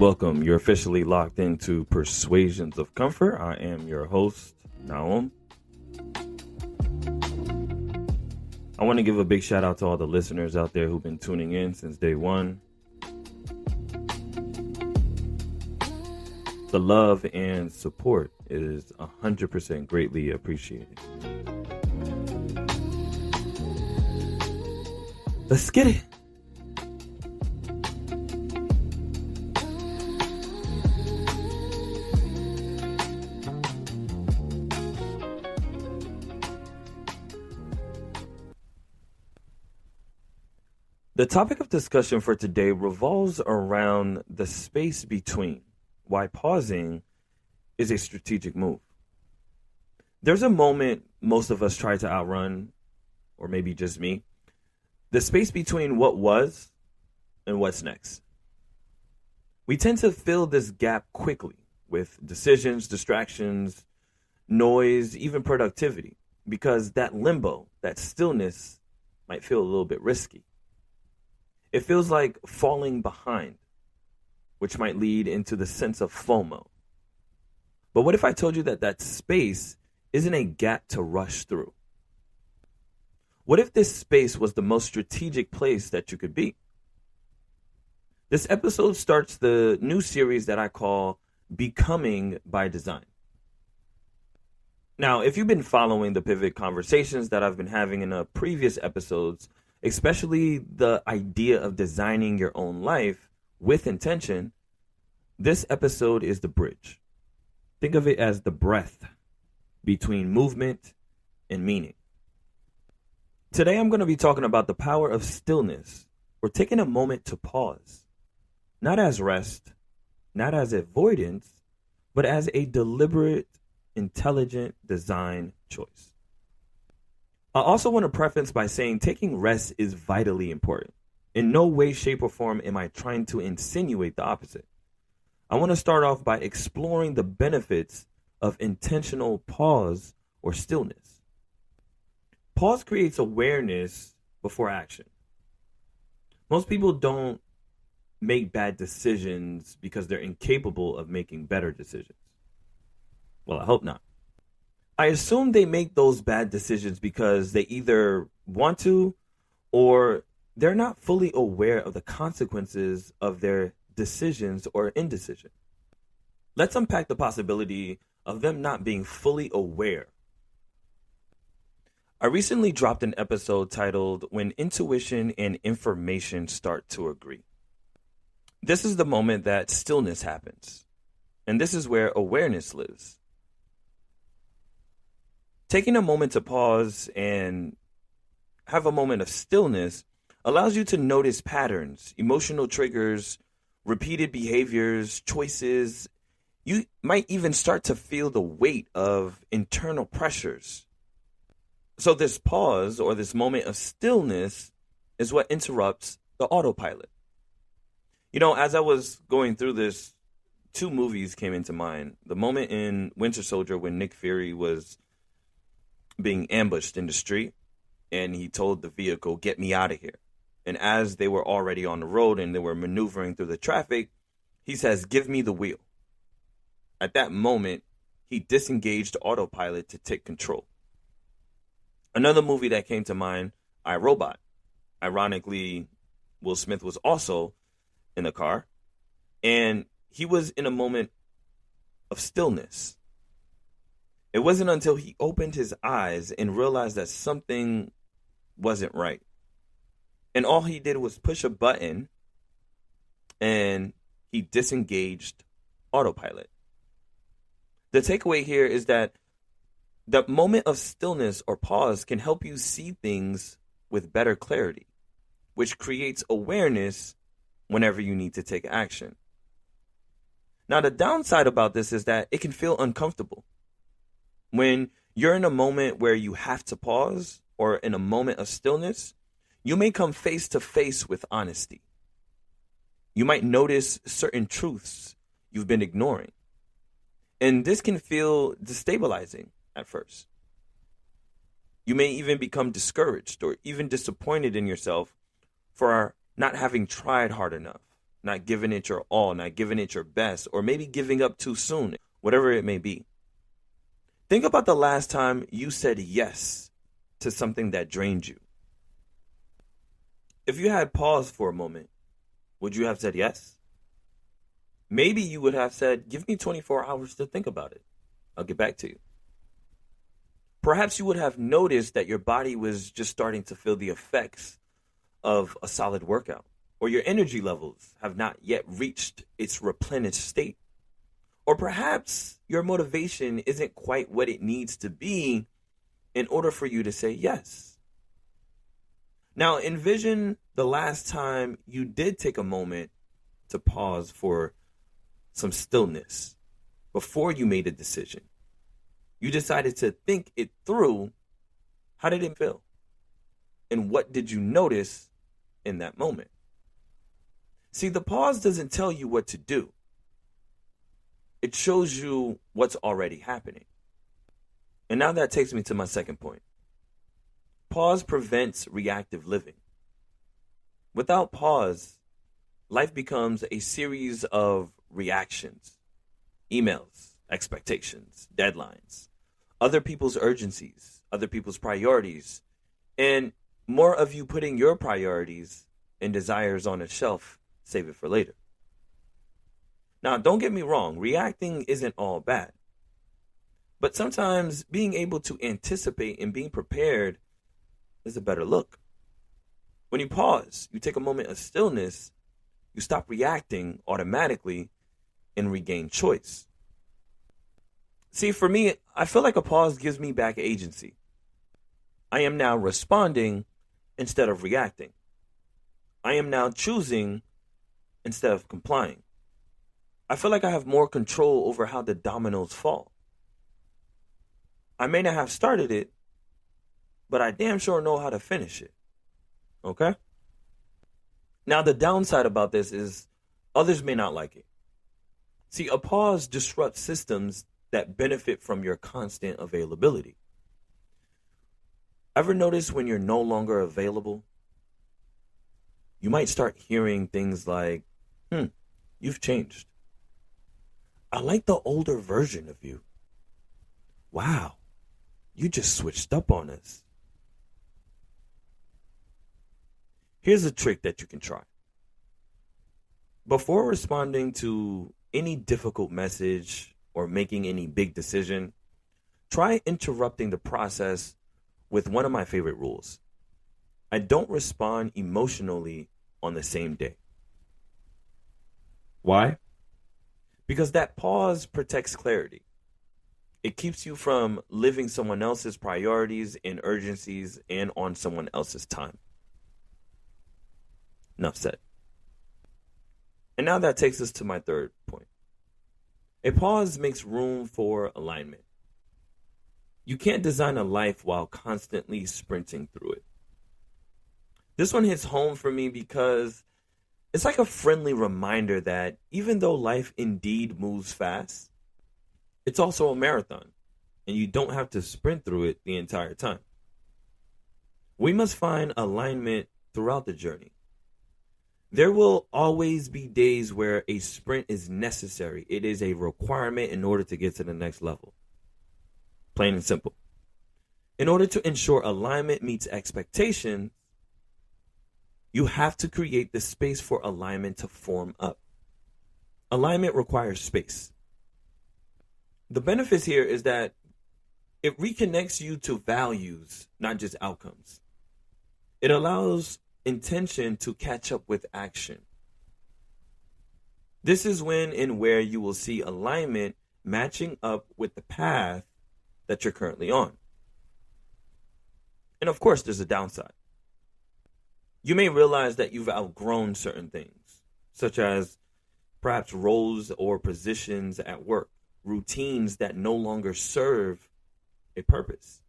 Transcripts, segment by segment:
Welcome. You're officially locked into Persuasions of Comfort. I am your host, Naum. I want to give a big shout out to all the listeners out there who've been tuning in since day one. The love and support is 100% greatly appreciated. Let's get it. The topic of discussion for today revolves around the space between, why pausing is a strategic move. There's a moment most of us try to outrun, or maybe just me, the space between what was and what's next. We tend to fill this gap quickly with decisions, distractions, noise, even productivity, because that limbo, that stillness might feel a little bit risky. It feels like falling behind, which might lead into the sense of FOMO. But what if I told you that that space isn't a gap to rush through? What if this space was the most strategic place that you could be? This episode starts the new series that I call Becoming by Design. Now, if you've been following the pivot conversations that I've been having in the previous episodes, especially the idea of designing your own life with intention, this episode is the bridge. Think of it as the breath between movement and meaning. Today, I'm going to be talking about the power of stillness, or taking a moment to pause, not as rest, not as avoidance, but as a deliberate, intelligent design choice. I also want to preface by saying taking rest is vitally important. In no way, shape, or form am I trying to insinuate the opposite. I want to start off by exploring the benefits of intentional pause or stillness. Pause creates awareness before action. Most people don't make bad decisions because they're incapable of making better decisions. Well, I hope not. I assume they make those bad decisions because they either want to or they're not fully aware of the consequences of their decisions or indecision. Let's unpack the possibility of them not being fully aware. I recently dropped an episode titled When Intuition and Information Start to Agree. This is the moment that stillness happens, and this is where awareness lives. Taking a moment to pause and have a moment of stillness allows you to notice patterns, emotional triggers, repeated behaviors, choices. You might even start to feel the weight of internal pressures. So this pause or this moment of stillness is what interrupts the autopilot. You know, as I was going through this, two movies came into mind. The moment in Winter Soldier when Nick Fury was being ambushed in the street, and he told the vehicle, "Get me out of here." And as they were already on the road and they were maneuvering through the traffic, he says, "Give me the wheel." At that moment, he disengaged autopilot to take control. Another movie that came to mind, iRobot. Ironically, Will Smith was also in the car, and he was in a moment of stillness. It wasn't until he opened his eyes and realized that something wasn't right. And all he did was push a button and he disengaged autopilot. The takeaway here is that the moment of stillness or pause can help you see things with better clarity, which creates awareness whenever you need to take action. Now, the downside about this is that it can feel uncomfortable. When you're in a moment where you have to pause or in a moment of stillness, you may come face to face with honesty. You might notice certain truths you've been ignoring. And this can feel destabilizing at first. You may even become discouraged or even disappointed in yourself for not having tried hard enough, not giving it your all, not giving it your best, or maybe giving up too soon, whatever it may be. Think about the last time you said yes to something that drained you. If you had paused for a moment, would you have said yes? Maybe you would have said, give me 24 hours to think about it. I'll get back to you. Perhaps you would have noticed that your body was just starting to feel the effects of a solid workout, or your energy levels have not yet reached its replenished state. Or perhaps your motivation isn't quite what it needs to be in order for you to say yes. Now, envision the last time you did take a moment to pause for some stillness before you made a decision. You decided to think it through. How did it feel? And what did you notice in that moment? See, the pause doesn't tell you what to do. It shows you what's already happening. And now that takes me to my second point. Pause prevents reactive living. Without pause, life becomes a series of reactions, emails, expectations, deadlines, other people's urgencies, other people's priorities, and more of you putting your priorities and desires on a shelf, save it for later. Now, don't get me wrong, reacting isn't all bad. But sometimes being able to anticipate and being prepared is a better look. When you pause, you take a moment of stillness, you stop reacting automatically and regain choice. See, for me, I feel like a pause gives me back agency. I am now responding instead of reacting. I am now choosing instead of complying. I feel like I have more control over how the dominoes fall. I may not have started it, but I damn sure know how to finish it. Okay? Now, the downside about this is others may not like it. See, a pause disrupts systems that benefit from your constant availability. Ever notice when you're no longer available? You might start hearing things like, you've changed. I like the older version of you. Wow, you just switched up on us. Here's a trick that you can try. Before responding to any difficult message or making any big decision, try interrupting the process with one of my favorite rules. I don't respond emotionally on the same day. Why? Because that pause protects clarity. It keeps you from living someone else's priorities and urgencies and on someone else's time. Enough said. And now that takes us to my third point. A pause makes room for alignment. You can't design a life while constantly sprinting through it. This one hits home for me because it's like a friendly reminder that even though life indeed moves fast, it's also a marathon, and you don't have to sprint through it the entire time. We must find alignment throughout the journey. There will always be days where a sprint is necessary. It is a requirement in order to get to the next level. Plain and simple. In order to ensure alignment meets expectations, you have to create the space for alignment to form up. Alignment requires space. The benefits here is that it reconnects you to values, not just outcomes. It allows intention to catch up with action. This is when and where you will see alignment matching up with the path that you're currently on. And of course, there's a downside. You may realize that you've outgrown certain things, such as perhaps roles or positions at work, routines that no longer serve a purpose,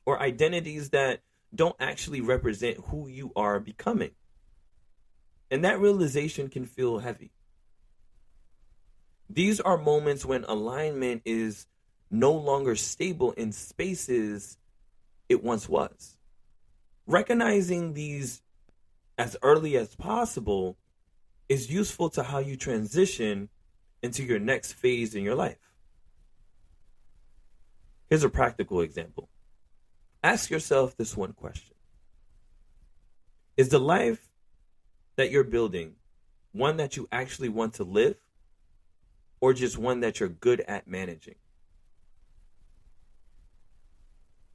or identities that don't actually represent who you are becoming. And that realization can feel heavy. These are moments when alignment is no longer stable in spaces it once was. Recognizing these as early as possible is useful to how you transition into your next phase in your life. Here's a practical example. Ask yourself this one question. Is the life that you're building one that you actually want to live, or just one that you're good at managing?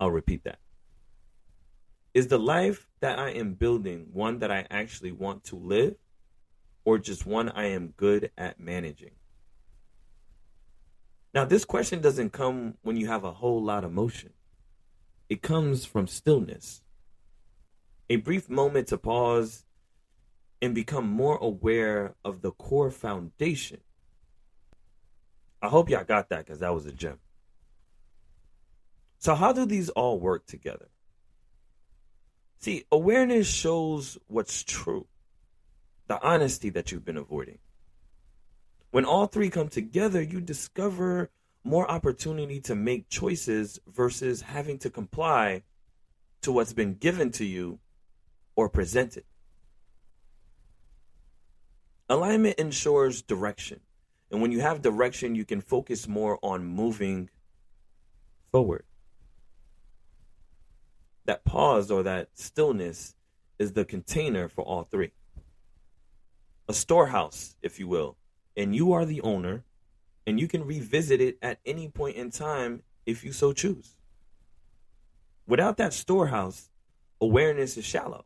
I'll repeat that. Is the life that I am building one that I actually want to live, or just one I am good at managing? Now, this question doesn't come when you have a whole lot of motion. It comes from stillness. A brief moment to pause and become more aware of the core foundation. I hope y'all got that, because that was a gem. So how do these all work together? See, awareness shows what's true, the honesty that you've been avoiding. When all three come together, you discover more opportunity to make choices versus having to comply to what's been given to you or presented. Alignment ensures direction. And when you have direction, you can focus more on moving forward. That pause or that stillness is the container for all three. A storehouse, if you will, and you are the owner, and you can revisit it at any point in time if you so choose. Without that storehouse, awareness is shallow.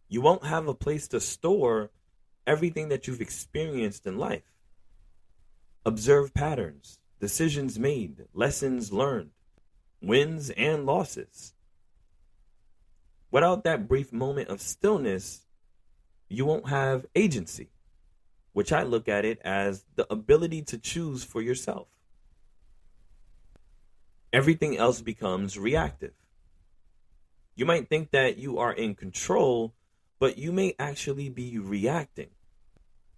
You won't have a place to store everything that you've experienced in life. Observe patterns, decisions made, lessons learned, wins and losses. Without that brief moment of stillness, you won't have agency, which I look at it as the ability to choose for yourself. Everything else becomes reactive. You might think that you are in control, but you may actually be reacting.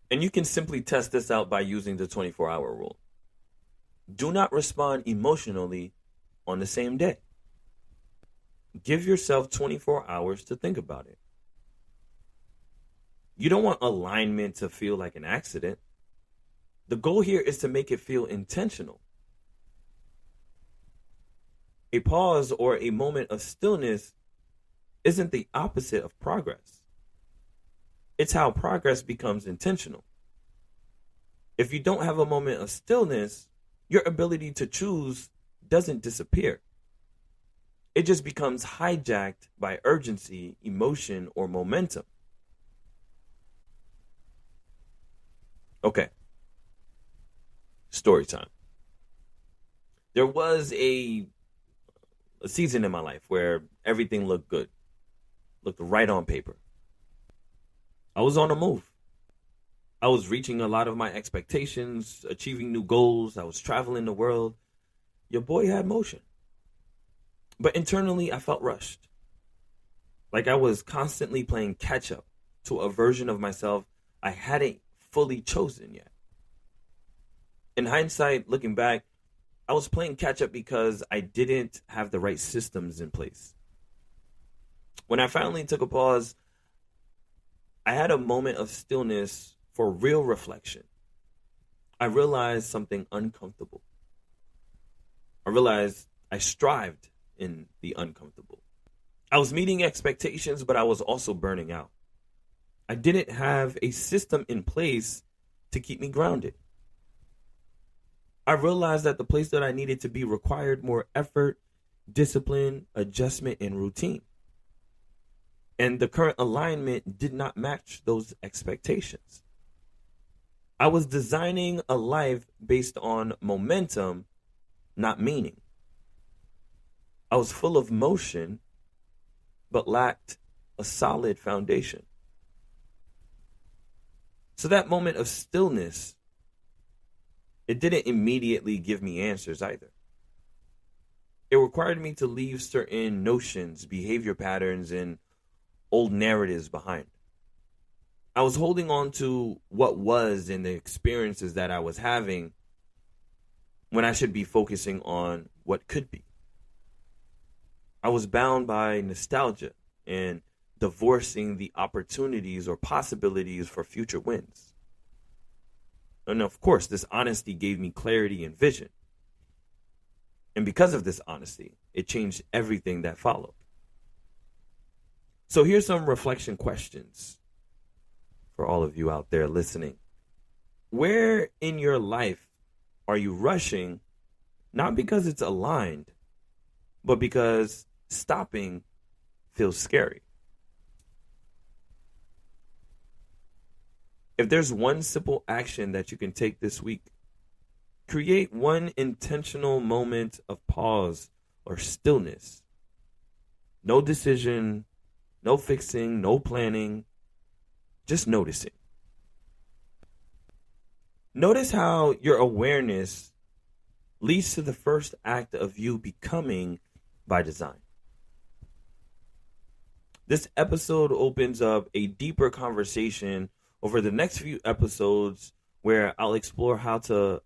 And you can simply test this out by using the 24-hour rule. Do not respond emotionally on the same day. Give yourself 24 hours to think about it. You don't want alignment to feel like an accident. The goal here is to make it feel intentional. A pause or a moment of stillness isn't the opposite of progress. It's how progress becomes intentional. If you don't have a moment of stillness, your ability to choose doesn't disappear. It just becomes hijacked by urgency, emotion, or momentum. Okay. Story time. There was a season in my life where everything looked good, looked right on paper. I was on the move. I was reaching a lot of my expectations, achieving new goals. I was traveling the world. Your boy had motion. But internally, I felt rushed. Like I was constantly playing catch up to a version of myself I hadn't fully chosen yet. In hindsight, looking back, I was playing catch up because I didn't have the right systems in place. When I finally took a pause, I had a moment of stillness for real reflection. I realized something uncomfortable. I realized I strived in the uncomfortable. I was meeting expectations, but I was also burning out. I didn't have a system in place to keep me grounded. I realized that the place that I needed to be required more effort, discipline, adjustment, and routine. And the current alignment did not match those expectations. I was designing a life based on momentum, not meaning. I was full of motion, but lacked a solid foundation. So that moment of stillness, it didn't immediately give me answers either. It required me to leave certain notions, behavior patterns, and old narratives behind. I was holding on to what was and the experiences that I was having when I should be focusing on what could be. I was bound by nostalgia and divorcing the opportunities or possibilities for future wins. And of course, this honesty gave me clarity and vision. And because of this honesty, it changed everything that followed. So here's some reflection questions for all of you out there listening. Where in your life are you rushing, not because it's aligned, but because stopping feels scary? If there's one simple action that you can take this week, create one intentional moment of pause or stillness. No decision, no fixing, no planning, just noticing. Notice how your awareness leads to the first act of you becoming by design. This episode opens up a deeper conversation over the next few episodes where I'll explore how to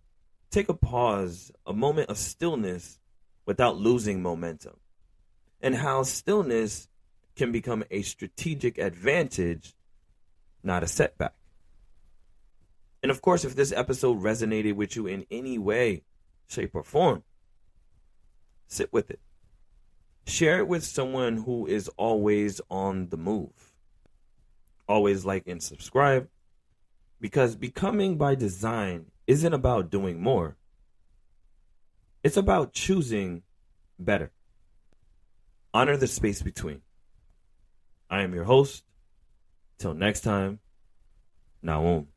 take a pause, a moment of stillness without losing momentum, and how stillness can become a strategic advantage, not a setback. And of course, if this episode resonated with you in any way, shape, or form, sit with it. Share it with someone who is always on the move. Always like and subscribe, because becoming by design isn't about doing more. It's about choosing better. Honor the space between. I am your host. Till next time, Naum.